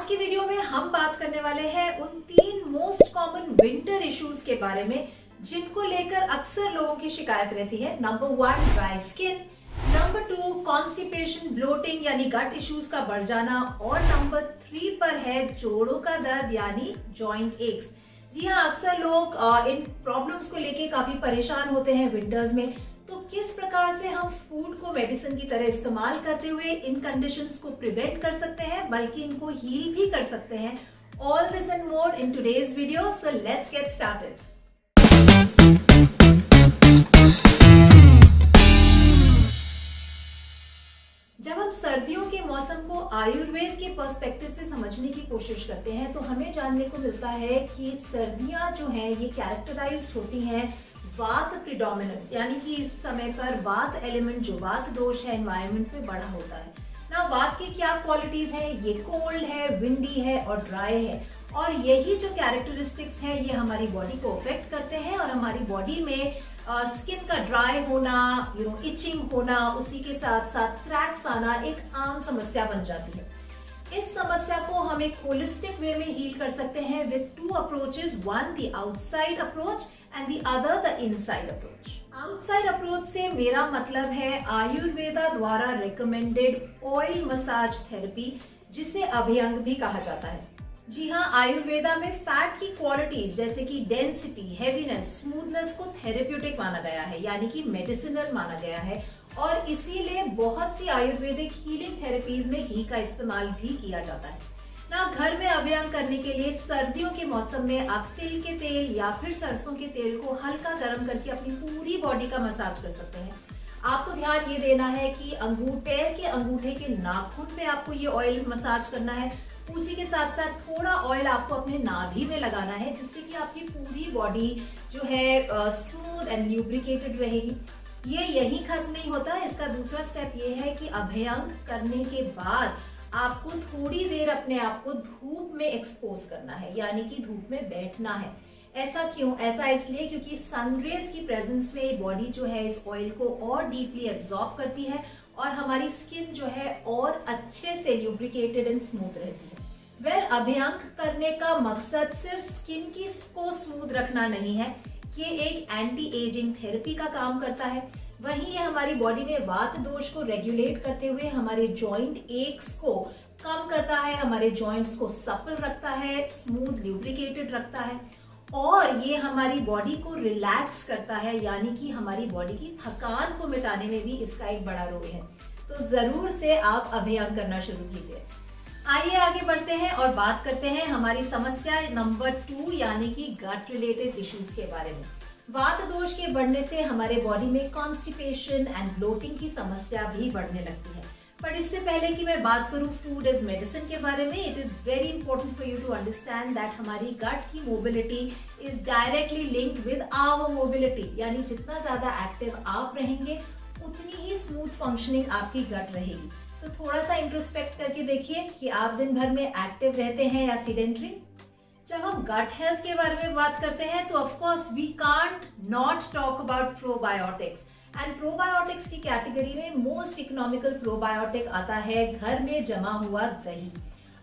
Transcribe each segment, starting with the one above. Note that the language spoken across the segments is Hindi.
की वीडियो में हम बात करने वाले हैं उन 3 मोस्ट कॉमन विंटर इश्यूज के बारे में जिनको लेकर अक्सर लोगों की शिकायत रहती है। Number 1 dry skin, number 2 constipation, bloating यानी गट इश्यूज का बढ़ जाना, और नंबर 3 पर है जोड़ों का दर्द यानी जॉइंट एक्स। जी हाँ, अक्सर लोग इन प्रॉब्लम्स को लेके काफी परेशान होते हैं विंटर्स में। तो किस प्रकार से हम फूड को मेडिसिन की तरह इस्तेमाल करते हुए इन कंडीशंस को प्रिवेंट कर सकते हैं, बल्कि इनको हील भी कर सकते हैं। All this and more in today's video, so let's get started. जब हम सर्दियों के मौसम को आयुर्वेद के पर्सपेक्टिव से समझने की कोशिश करते हैं तो हमें जानने को मिलता है कि सर्दियां जो हैं ये कैरेक्टराइज्ड होती हैं वात प्रिडोमिनेंस, यानी कि इस समय पर वात एलिमेंट जो वात दोष है एनवायरनमेंट में बड़ा होता है ना। वात की क्या क्वालिटीज हैं? ये कोल्ड है, विंडी है और ड्राई है, और यही जो कैरेक्टरिस्टिक्स हैं ये हमारी बॉडी को अफेक्ट करते हैं और हमारी बॉडी में स्किन का ड्राई होना, इचिंग होना, उसी के साथ साथ क्रैक्स आना एक आम समस्या बन जाती है। इस समस्या को हम एक होलिस्टिक वे में हील कर सकते हैं with 2 approaches, one the outside approach and the other the inside approach. Outside approach से मेरा मतलब है आयुर्वेदा द्वारा रिकमेंडेड ऑयल मसाज थेरेपी, जिसे अभ्यंग भी कहा जाता है। जी हाँ, आयुर्वेदा में फैट की क्वालिटीज जैसे कि डेंसिटी, हेवीनेस, स्मूथनेस को थेरेप्यूटिक माना गया है, यानी कि मेडिसिनल माना गया है, और इसीलिए बहुत सी आयुर्वेदिक हीलिंग थेरेपीज में घी का इस्तेमाल भी किया जाता है ना। घर में अभ्यंग करने के लिए सर्दियों के मौसम में आप तिल के तेल या फिर सरसों के तेल को हल्का गर्म करके अपनी पूरी बॉडी का मसाज कर सकते हैं। आपको ध्यान ये देना है कि पैर के अंगूठे के नाखून पे आपको ये ऑयल मसाज करना है। उसी के साथ साथ थोड़ा ऑयल आपको अपने नाभि में लगाना है, जिससे कि आपकी पूरी बॉडी जो है स्मूथ एंड ल्यूब्रिकेटेड रहेगी। ये यही खत्म नहीं होता, इसका दूसरा स्टेप ये है कि अभ्यंग करने के बाद आपको थोड़ी देर अपने आप को धूप में एक्सपोज करना है, यानी कि धूप में बैठना है। ऐसा क्यों? ऐसा इसलिए क्योंकि सनरेज की प्रेजेंस में बॉडी जो है इस ऑयल को और डीपली एब्जॉर्ब करती है और हमारी स्किन जो है और अच्छे से ल्यूब्रिकेटेड एंड स्मूथ रहती है। अभ्यंग करने का मकसद सिर्फ स्किन की को स्मूथ रखना नहीं है, ये एक एंटी एजिंग थेरेपी का काम करता है। वहीं ये हमारी बॉडी में वात दोष को रेगुलेट करते हुए हमारे जॉइंट एक्स को कम करता है, हमारे जॉइंट्स को सपल रखता है, स्मूथ ल्यूब्रिकेटेड रखता है, और ये हमारी बॉडी को रिलैक्स करता है, यानी कि हमारी बॉडी की थकान को मिटाने में भी इसका एक बड़ा रोल है। तो जरूर से आप अभ्यंग करना शुरू कीजिए। आइए आगे बढ़ते हैं और बात करते हैं हमारी समस्या नंबर 2 यानी कि गट रिलेटेड इश्यूज के बारे में। वात दोष के बढ़ने से हमारे बॉडी में कॉन्स्टिपेशन एंड ब्लोटिंग की समस्या भी बढ़ने लगती है। पर इससे पहले कि मैं बात करूं फूड एज मेडिसिन के बारे में, it is very important for you to understand that हमारी गट की mobility is directly linked with our mobility, यानी जितना ज्यादा एक्टिव आप रहेंगे उतनी ही स्मूथ फंक्शनिंग आपकी गट रहेगी। तो थोड़ा सा इंट्रोस्पेक्ट करके देखिए कि आप दिन भर में एक्टिव रहते हैं या सीडेंटरी। जब हम गट हेल्थ के बारे में बात करते हैं तो of course we can't not talk about probiotics, and probiotics की कैटेगरी में मोस्ट इकोनॉमिकल प्रोबायोटिक आता है घर में जमा हुआ दही।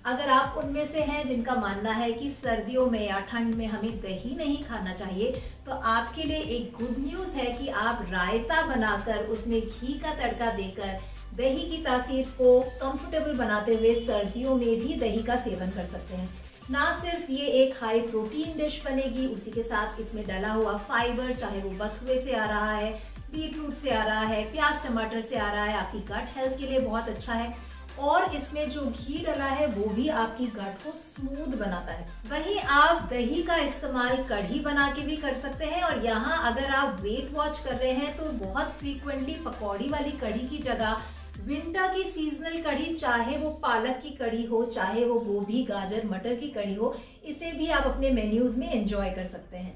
अगर आप उनमें से हैं जिनका मानना है कि सर्दियों में या ठंड में हमें दही नहीं खाना चाहिए, तो आपके लिए एक गुड न्यूज है कि आप रायता बनाकर उसमें घी का तड़का देकर दही की तासीर को कंफर्टेबल बनाते हुए सर्दियों में भी दही का सेवन कर सकते हैं। ना सिर्फ ये एक हाई प्रोटीन डिश बनेगी, उसी के साथ इसमें डला हुआ फाइबर, चाहे वो बथुए से आ रहा है, बीटरूट से आ रहा है, प्याज टमाटर से आ रहा है, आपकी गट हेल्थ के लिए बहुत अच्छा है, और इसमें जो घी डला है वो भी आपकी गट को स्मूथ बनाता है। वहीं आप दही का इस्तेमाल कढ़ी बना के भी कर सकते हैं, और यहाँ अगर आप वेट वॉच कर रहे हैं तो बहुत फ्रीक्वेंटली पकौड़ी वाली कढ़ी की जगह विंटर की सीजनल कढ़ी, चाहे वो पालक की कढ़ी हो, चाहे वो गोभी, गाजर, मटर की कढ़ी हो, इसे भी आप अपने मेन्यूज में एंजॉय कर सकते हैं।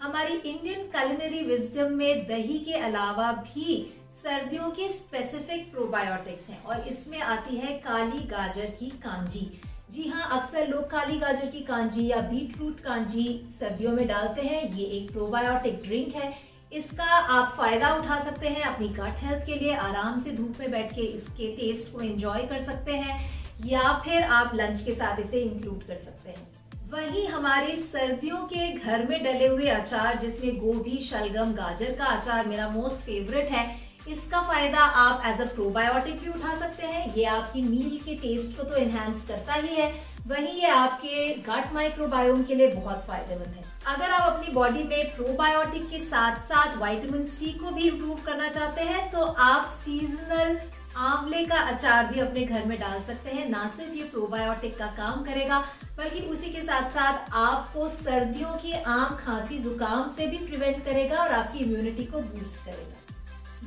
हमारी इंडियन कुलिनरी विजडम में दही के अलावा भी सर्दियों के स्पेसिफिक प्रोबायोटिक्स हैं, और इसमें आती है काली गाजर की कांजी। जी हाँ, अक्सर लोग काली गाजर की कांजी या बीटरूट कांजी सर्दियों में डालते हैं। ये एक प्रोबायोटिक ड्रिंक है, इसका आप फायदा उठा सकते हैं अपनी गट हेल्थ के लिए। आराम से धूप में बैठ के इसके टेस्ट को एंजॉय कर सकते हैं। या फिर आप लंच के साथ इसे इंक्लूड कर सकते हैं। वहीं हमारे सर्दियों के घर में डले हुए अचार, जिसमें गोभी, शलगम, गाजर का अचार मेरा मोस्ट फेवरेट है, इसका फायदा आप एज अ प्रोबायोटिक भी उठा सकते हैं। ये आपकी मील के टेस्ट को तो एनहांस करता ही है, वहीं ये आपके गट माइक्रोबायोम के लिए बहुत फायदेमंद है। अगर आप अपनी बॉडी में प्रोबायोटिक के साथ साथ विटामिन सी को भी इम्प्रूव करना चाहते हैं तो आप सीजनल आंवले का अचार भी अपने घर में डाल सकते हैं। ना सिर्फ ये प्रोबायोटिक का काम करेगा, बल्कि उसी के साथ साथ आपको सर्दियों की आम खांसी जुकाम से भी प्रिवेंट करेगा और आपकी इम्यूनिटी को बूस्ट करेगा।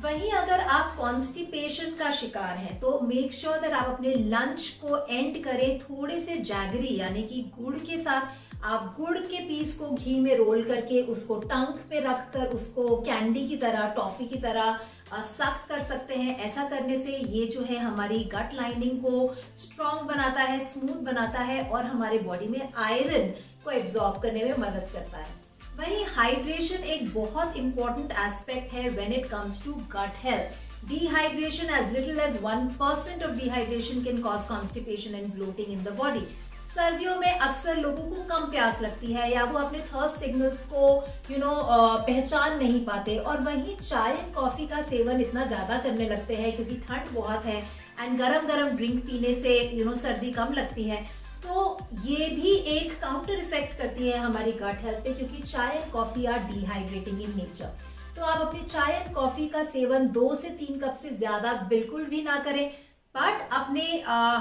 वहीं अगर आप कॉन्स्टिपेशन का शिकार हैं तो मेक श्योर दैट आप अपने लंच को एंड करें थोड़े से जैगरी यानी कि गुड़ के साथ। आप गुड़ के पीस को घी में रोल करके उसको टंग पे रखकर उसको कैंडी की तरह, टॉफी की तरह सक कर सकते हैं। ऐसा करने से ये जो है हमारी गट लाइनिंग को स्ट्रॉन्ग बनाता है, स्मूथ बनाता है और हमारे बॉडी में आयरन को एब्जॉर्ब करने में मदद करता है। वहीं हाइड्रेशन एक बहुत इंपॉर्टेंट एस्पेक्ट है when it comes to gut health. Dehydration, as little as 1% of dehydration can cause constipation and bloating in the body. सर्दियों में अक्सर लोगों को कम प्यास लगती है या वो अपने थर्स्ट सिग्नल्स को पहचान नहीं पाते, और वहीं चाय एंड कॉफी का सेवन इतना ज्यादा करने लगते हैं क्योंकि ठंड बहुत है एंड गरम गरम ड्रिंक पीने से सर्दी कम लगती है। तो ये भी एक काउंटर इफेक्ट करती है हमारी गट हेल्थ पे, क्योंकि chai and coffee are dehydrating in nature. तो आप अपनी चाय एंड कॉफी का सेवन 2 से 3 कप से ज्यादा बिल्कुल भी ना करें, बट अपने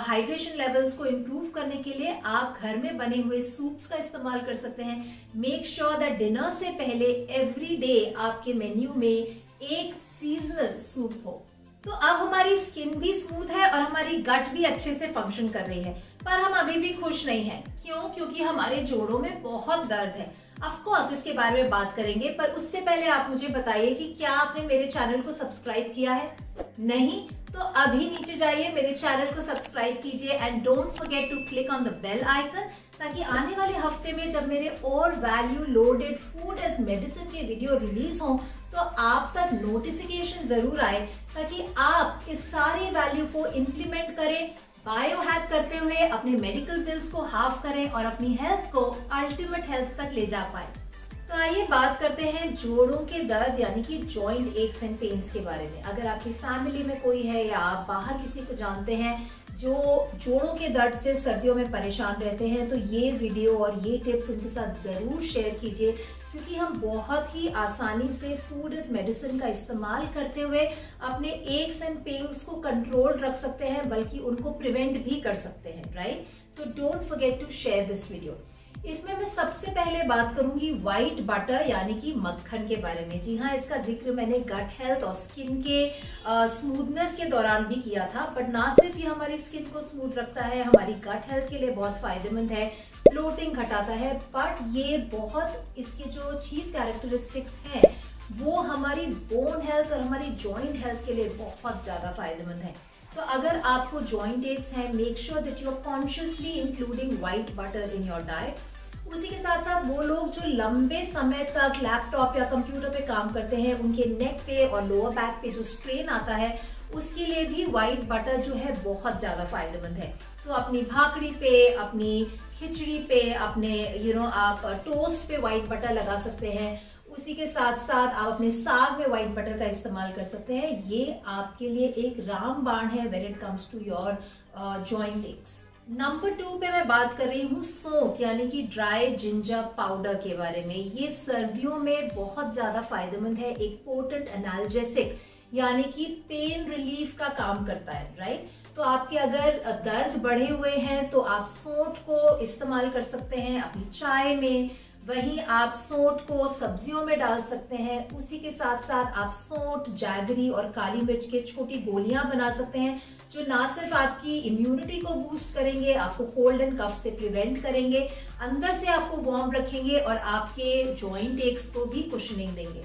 हाइड्रेशन लेवल्स को इम्प्रूव करने के लिए आप घर में बने हुए सूप्स का इस्तेमाल कर सकते हैं। मेक श्योर दैट डिनर से पहले एवरी डे आपके मेन्यू में एक सीजनल सूप हो। तो अब हमारी स्किन भी स्मूथ है और हमारी गट भी अच्छे से फंक्शन कर रही है, पर हम अभी भी खुश नहीं हैं। क्यों? क्योंकि हमारे जोड़ों में बहुत दर्द है। ऑफ कोर्स इसके बारे में बात करेंगे, पर उससे पहले आप मुझे बताइए कि क्या आपने मेरे चैनल को सब्सक्राइब किया है? नहीं? तो अभी नीचे जाइए, मेरे चैनल को सब्सक्राइब कीजिए and don't forget to click on the bell icon, ताकि आने वाले हफ्ते में जब मेरे और value loaded food as medicine के वीडियो रिलीज हों तो आप तक नोटिफिकेशन जरूर आए, ताकि आप इस सारी वैल्यू को इम्प्लीमेंट करें, बायो हैक करते हुए अपने मेडिकल बिल्स को हाफ करें और अपनी हेल्थ को अल्टीमेट हेल्थ तक ले जा पाए। तो आइए बात करते हैं जोड़ों के दर्द यानी कि जॉइंट एक्स एंड पेन्स के बारे में। अगर आपकी फैमिली में कोई है या आप बाहर किसी को जानते हैं जो जोड़ों के दर्द से सर्दियों में परेशान रहते हैं, तो ये वीडियो और ये टिप्स उनके साथ जरूर शेयर कीजिए, क्योंकि हम बहुत ही आसानी से फूड एज मेडिसिन का इस्तेमाल करते हुए अपने एक्स एंड पेन्स को कंट्रोल रख सकते हैं, बल्कि उनको प्रिवेंट भी कर सकते हैं, right? So don't forget to share this video. इसमें मैं सबसे पहले बात करूंगी व्हाइट बटर यानी कि मक्खन के बारे में। जी हाँ, इसका जिक्र मैंने गट हेल्थ और स्किन के स्मूथनेस के दौरान भी किया था, बट ना सिर्फ ये हमारी स्किन को स्मूथ रखता है, हमारी गट हेल्थ के लिए बहुत फायदेमंद है, ब्लोटिंग घटाता है, बट ये बहुत इसके जो चीफ कैरेक्टरिस्टिक्स हैं वो हमारी बोन हेल्थ और हमारी जॉइंट हेल्थ के लिए बहुत ज्यादा फायदेमंद है। तो अगर आपको जॉइंट एक्स है, make sure that you are consciously including white butter in your diet. उसी के साथ साथ वो लोग जो लंबे समय तक लैपटॉप या कंप्यूटर पे काम करते हैं, उनके नेक पे और लोअर बैक पे जो स्ट्रेन आता है, उसके लिए भी व्हाइट बटर जो है बहुत ज्यादा फायदेमंद है। तो अपनी भाकरी पे, अपनी खिचड़ी पे, अपने आप टोस्ट पे व्हाइट बटर लगा सकते हैं। उसी के साथ साथ आप अपने साग में व्हाइट बटर का इस्तेमाल कर सकते हैं। ये आपके लिए एक रामबाण है when it comes to your joint aches. Number 2 पे मैं बात कर रही हूँ सौंठ यानी कि ड्राई जिंजर पाउडर के बारे में। ये सर्दियों में बहुत ज्यादा फायदेमंद है, एक पोटेंट एनाल्जेसिक यानी कि पेन रिलीफ का काम करता है, राइट? तो आपके अगर दर्द बढ़े हुए हैं तो आप सौंठ को इस्तेमाल कर सकते हैं अपनी चाय में, वहीं आप सौंठ को सब्जियों में डाल सकते हैं। उसी के साथ साथ आप सौंठ, जैगरी और काली मिर्च के छोटी गोलियां बना सकते हैं, जो ना सिर्फ आपकी इम्यूनिटी को बूस्ट करेंगे, आपको कोल्ड एंड कफ से प्रिवेंट करेंगे, अंदर से आपको वार्म रखेंगे और आपके जॉइंट एक्स को भी कुशनिंग देंगे।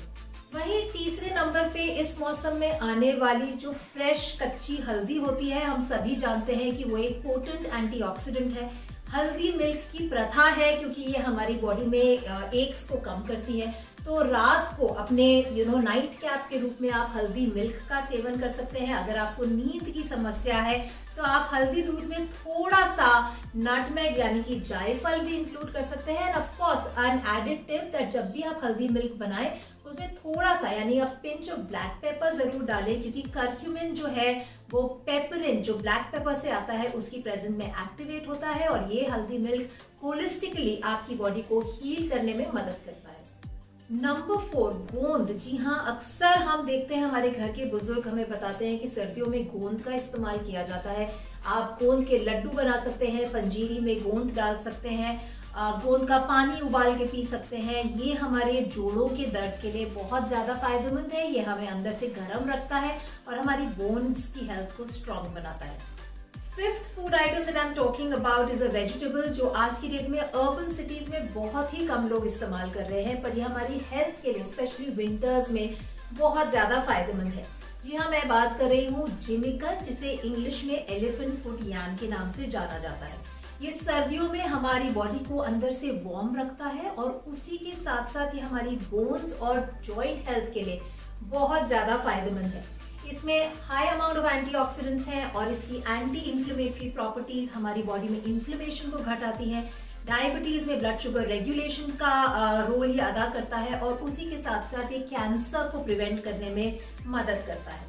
वहीं तीसरे नंबर पे इस मौसम में आने वाली जो फ्रेश कच्ची हल्दी होती है, हम सभी जानते हैं कि वो एक पोटेंट एंटीऑक्सीडेंट है। हल्दी मिल्क की प्रथा है क्योंकि ये हमारी बॉडी में एक्स को कम करती है। तो रात को अपने नाइट कैप के रूप में आप हल्दी मिल्क का सेवन कर सकते हैं। अगर आपको नींद की समस्या है तो आप हल्दी दूध में थोड़ा सा नटमेग यानी कि जायफल भी इंक्लूड कर सकते हैं। And of course an added tip that जब भी आप हल्दी मिल्क बनाएं उसमें थोड़ा सा यानी आप पिंच ऑफ ब्लैक पेपर जरूर डालें, क्योंकि कर्क्यूमिन जो है वो पेपरिन जो ब्लैक पेपर से आता है उसकी प्रेजेंस में एक्टिवेट होता है और ये हल्दी मिल्क होलिस्टिकली आपकी बॉडी को हील करने में मदद करता है। नंबर 4, गोंद। जी हाँ, अक्सर हम देखते हैं हमारे घर के बुजुर्ग हमें बताते हैं कि सर्दियों में गोंद का इस्तेमाल किया जाता है। आप गोंद के लड्डू बना सकते हैं, पंजीरी में गोंद डाल सकते हैं, गोंद का पानी उबाल के पी सकते हैं। ये हमारे जोड़ों के दर्द के लिए बहुत ज्यादा फायदेमंद है। ये हमें अंदर से गर्म रखता है और हमारी बोन्स की हेल्थ को स्ट्रॉन्ग बनाता है। Fifth food item that I am talking about is a vegetable, जो आज की डेट में अर्बन सिटीज में बहुत ही कम लोग इस्तेमाल कर रहे हैं, पर ये हमारी हेल्थ के लिए स्पेशली विंटर्स में बहुत ज्यादा फायदेमंद है। जी हाँ, मैं बात कर रही हूँ जिमिकन, जिसे इंग्लिश में एलिफेंट फुट याम के नाम से जाना जाता है। ये सर्दियों में हमारी बॉडी को अंदर से वार्म रखता है और उसी के साथ साथ ये हमारी बोन्स और जॉइंट हेल्थ के लिए बहुत ज्यादा फायदेमंद है। इसमें हाई अमाउंट ऑफ एंटीऑक्सीडेंट्स हैं और इसकी एंटी इंफ्लेमेटरी प्रॉपर्टीज हमारी बॉडी में इन्फ्लेमेशन को घटाती हैं। डायबिटीज में ब्लड शुगर रेगुलेशन का रोल ये अदा करता है और उसी के साथ साथ ये कैंसर को प्रिवेंट करने में मदद करता है।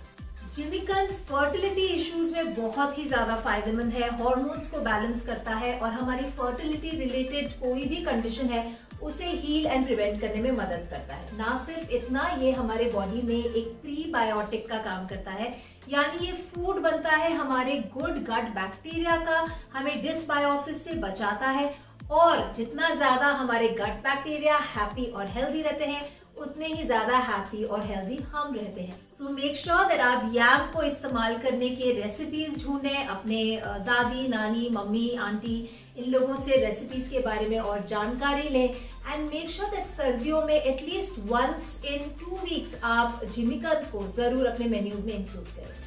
जिमिकन फर्टिलिटी इश्यूज में बहुत ही ज्यादा फायदेमंद है, हार्मोन्स को बैलेंस करता है और हमारी फर्टिलिटी रिलेटेड कोई भी कंडीशन है उसे हील एंड प्रिवेंट करने में मदद करता है। ना सिर्फ इतना, ये हमारे बॉडी में एक प्रीबायोटिक का काम करता है, यानी ये फूड बनता है हमारे गुड गट बैक्टीरिया का, हमें डिसबायोसिस से बचाता है और जितना ज्यादा हमारे गट बैक्टीरिया हैप्पी और हेल्दी रहते हैं उतने ही ज्यादा हैप्पी और हेल्दी हम रहते हैं। सो मेक श्योर दैट आप याम को इस्तेमाल करने के रेसिपीज ढूंढें, अपने दादी, नानी, मम्मी, आंटी इन लोगों से रेसिपीज के बारे में और जानकारी लें एंड मेक श्योर दैट सर्दियों में एटलीस्ट वंस इन 2 वीक्स आप जिमिकन को जरूर अपने मेन्यूज में इंक्लूड करें।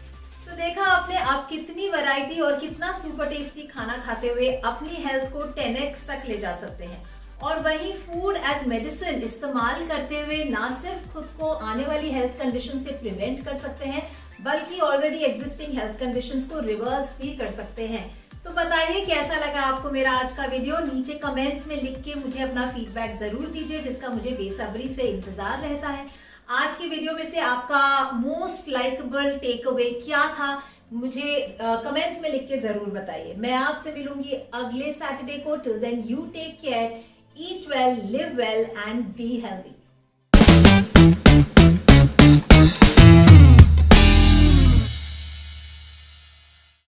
तो देखा आपने, आप कितनी वैरायटी और कितना सुपर टेस्टी खाना खाते हुए अपनी हेल्थ को 10x तक ले जा सकते हैं और वहीं फूड एज मेडिसिन इस्तेमाल करते हुए ना सिर्फ खुद को आने वाली हेल्थ कंडीशन से प्रिवेंट कर सकते हैं बल्कि ऑलरेडी एग्जिस्टिंग हेल्थ कंडीशंस को रिवर्स भी कर सकते हैं। तो बताइए कैसा लगा आपको मेरा आज का वीडियो। नीचे कमेंट्स में लिख के मुझे अपना फीडबैक जरूर दीजिए, जिसका मुझे बेसब्री से इंतजार रहता है। आज की वीडियो में से आपका मोस्ट लाइकेबल टेक अवे क्या था, मुझे कमेंट्स में लिख के जरूर बताइए। मैं आपसे मिलूंगी अगले सैटरडे को। Till then you take care, eat well, live well and be healthy.